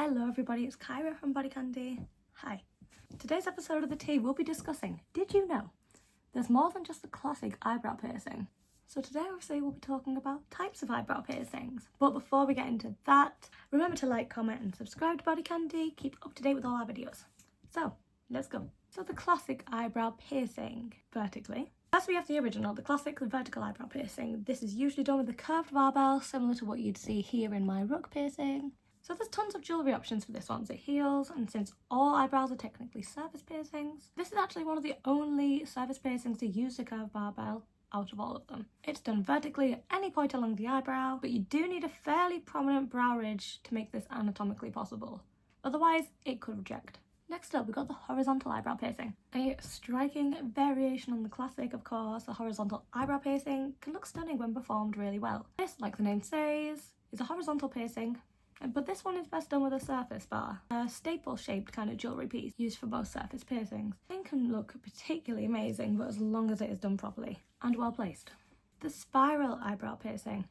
Hello everybody, it's Kyra from BodyCandy. Hi. Today's episode of The Tea we'll be discussing, did you know there's more than just the classic eyebrow piercing? So today obviously we'll be talking about types of eyebrow piercings. But before we get into that, remember to like, comment and subscribe to BodyCandy. Keep up to date with all our videos. So let's go. So the classic eyebrow piercing, vertically. First we have the original, the classic vertical eyebrow piercing. This is usually done with a curved barbell, similar to what you'd see here in my rug piercing. So there's tons of jewellery options for this one. It heals, and since all eyebrows are technically surface piercings, this is actually one of the only surface piercings to use a curved barbell out of all of them. It's done vertically at any point along the eyebrow, but you do need a fairly prominent brow ridge to make this anatomically possible. Otherwise, it could reject. Next up, we've got the horizontal eyebrow piercing. A striking variation on the classic, of course. The horizontal eyebrow piercing can look stunning when performed really well. This, like the name says, is a horizontal piercing, but this one is best done with a surface bar, a staple-shaped kind of jewellery piece used for most surface piercings. It can look particularly amazing, but as long as it is done properly and well placed. The spiral eyebrow piercing.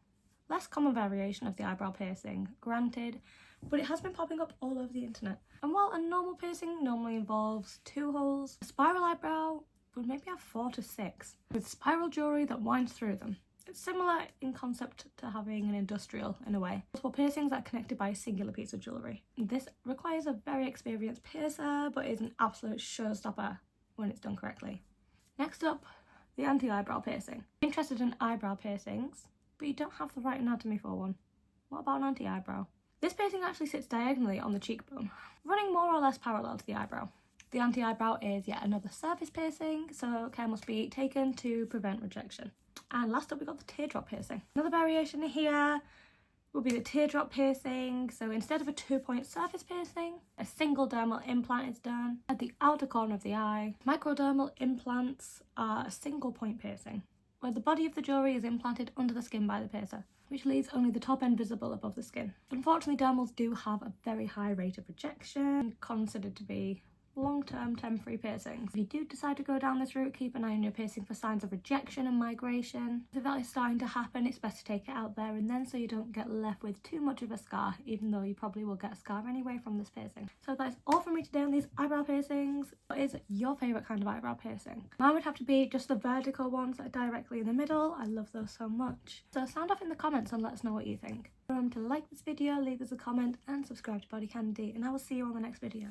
Less common variation of the eyebrow piercing, granted, but it has been popping up all over the internet. And while a normal piercing normally involves 2 holes, a spiral eyebrow would maybe have 4 to 6, with spiral jewellery that winds through them. It's similar in concept to having an industrial in a way. Multiple piercings are connected by a singular piece of jewellery. This requires a very experienced piercer, but is an absolute showstopper when it's done correctly. Next up, the anti-eyebrow piercing. Interested in eyebrow piercings, but you don't have the right anatomy for one. What about an anti-eyebrow? This piercing actually sits diagonally on the cheekbone, running more or less parallel to the eyebrow. The anti-eyebrow is yet another surface piercing, so care must be taken to prevent rejection. And last up, we've got the teardrop piercing. Another variation here will be the teardrop piercing. So instead of a 2-point surface piercing, a single dermal implant is done at the outer corner of the eye. Microdermal implants are a single point piercing, where the body of the jewellery is implanted under the skin by the piercer, which leaves only the top end visible above the skin. Unfortunately, dermals do have a very high rate of rejection, considered to be long-term temporary piercings. If you do decide to go down this route, keep an eye on your piercing for signs of rejection and migration. If that is starting to happen, it's best to take it out there and then, so you don't get left with too much of a scar, even though you probably will get a scar anyway from this piercing. So that is all from me today on these eyebrow piercings. What is your favourite kind of eyebrow piercing? Mine would have to be just the vertical ones that are directly in the middle. I love those so much. So sound off in the comments and let us know what you think. Remember to like this video, leave us a comment and subscribe to BodyCandy, and I will see you on the next video.